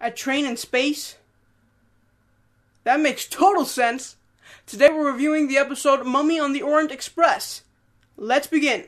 A train in space? That makes total sense. Today we're reviewing the episode Mummy on the Orient Express. Let's begin.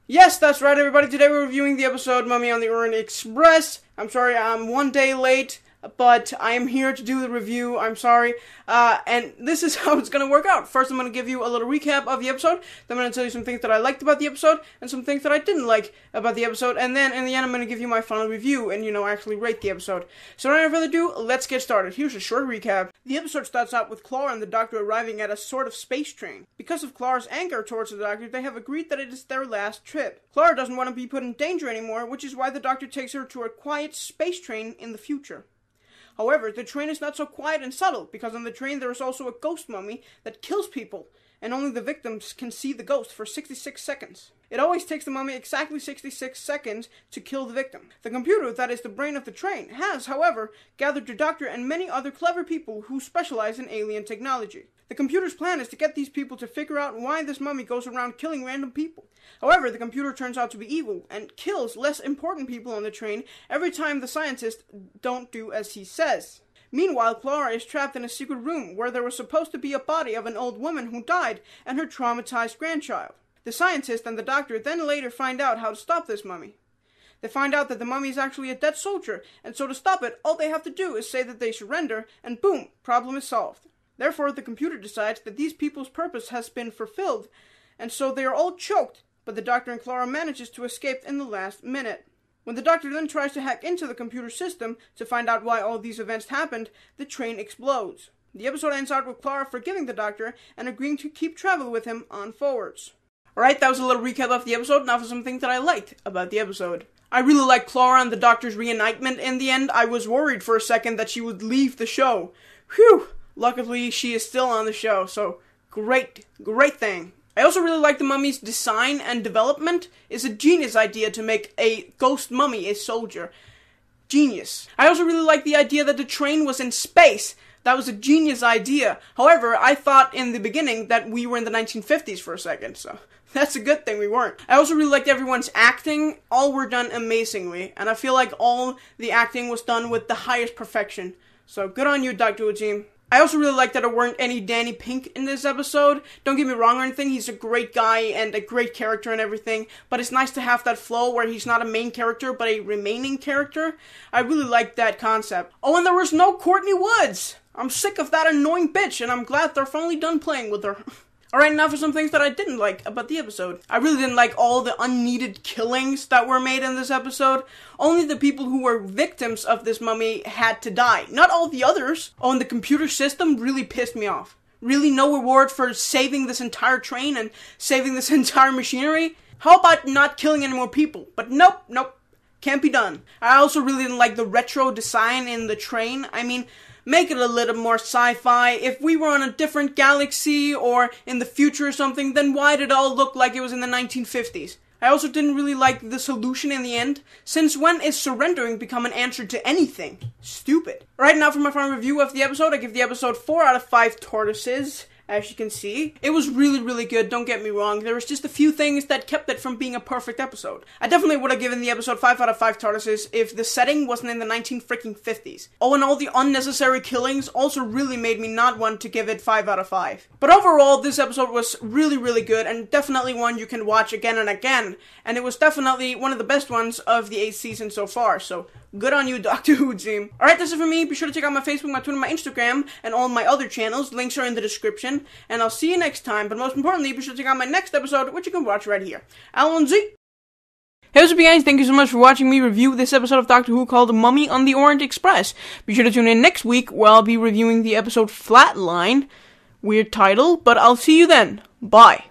Yes, that's right, everybody. Today we're reviewing the episode Mummy on the Orient Express. I'm sorry I'm one day late, but I am here to do the review. I'm sorry. And this is how it's going to work out. First, I'm going to give you a little recap of the episode. Then I'm going to tell you some things that I liked about the episode and some things that I didn't like about the episode. And then in the end, I'm going to give you my final review and, actually rate the episode. So without further ado, let's get started. Here's a short recap. The episode starts out with Clara and the Doctor arriving at a sort of space train. Because of Clara's anger towards the Doctor, they have agreed that it is their last trip. Clara doesn't want to be put in danger anymore, which is why the Doctor takes her to a quiet space train in the future. However, the train is not so quiet and subtle, because on the train there is also a ghost mummy that kills people, and only the victims can see the ghost for 66 seconds. It always takes the mummy exactly 66 seconds to kill the victim. The computer, that is the brain of the train, has, however, gathered the Doctor and many other clever people who specialize in alien technology. The computer's plan is to get these people to figure out why this mummy goes around killing random people. However, the computer turns out to be evil and kills less important people on the train every time the scientists don't do as he says. Meanwhile, Clara is trapped in a secret room where there was supposed to be a body of an old woman who died and her traumatized grandchild. The scientist and the Doctor then later find out how to stop this mummy. They find out that the mummy is actually a dead soldier, and so to stop it, all they have to do is say that they surrender, and boom, problem is solved. Therefore, the computer decides that these people's purpose has been fulfilled, and so they are all choked, but the Doctor and Clara manages to escape in the last minute. When the Doctor then tries to hack into the computer system to find out why all these events happened, the train explodes. The episode ends out with Clara forgiving the Doctor and agreeing to keep travel with him on forwards. Alright, that was a little recap of the episode. Now for some things that I liked about the episode. I really liked Clara and the Doctor's reunitement in the end. I was worried for a second that she would leave the show. Whew! Luckily, she is still on the show, so great thing. I also really like the mummy's design and development. It's a genius idea to make a ghost mummy a soldier. Genius. I also really like the idea that the train was in space. That was a genius idea. However, I thought in the beginning that we were in the 1950s for a second, so that's a good thing we weren't. I also really liked everyone's acting. All were done amazingly, and I feel like all the acting was done with the highest perfection. So good on you, Dr. Ujim. I also really like that there weren't any Danny Pink in this episode. Don't get me wrong or anything, he's a great guy and a great character and everything, but it's nice to have that flow where he's not a main character, but a remaining character. I really like that concept. Oh, and there was no Courtney Woods! I'm sick of that annoying bitch, and I'm glad they're finally done playing with her. Alright, now for some things that I didn't like about the episode. I really didn't like all the unneeded killings that were made in this episode. Only the people who were victims of this mummy had to die, not all the others. Oh, and the computer system really pissed me off. Really no reward for saving this entire train and saving this entire machinery? How about not killing any more people? But nope. Can't be done. I also really didn't like the retro design in the train. I mean, make it a little more sci-fi. If we were on a different galaxy or in the future or something, then why did it all look like it was in the 1950s? I also didn't really like the solution in the end. Since when is surrendering become an answer to anything? Stupid. Right now for my final review of the episode, I give the episode 4 out of 5 tortoises. As you can see, it was really good, don't get me wrong. There was just a few things that kept it from being a perfect episode. I definitely would have given the episode 5 out of 5 tortoises if the setting wasn't in the 1950s. Oh, and all the unnecessary killings also really made me not want to give it 5 out of 5. But overall, this episode was really good, and definitely one you can watch again and again. And it was definitely one of the best ones of the 8th season so far, so good on you, Dr. Ujim. Alright, that's it for me. Be sure to check out my Facebook, my Twitter, my Instagram, and all my other channels. Links are in the description. And I'll see you next time. But most importantly, be sure to check out my next episode, which you can watch right here. Alan Z. Hey, what's up, you guys? Thank you so much for watching me review this episode of Doctor Who called Mummy on the Orient Express. Be sure to tune in next week where I'll be reviewing the episode Flatline. Weird title, but I'll see you then. Bye.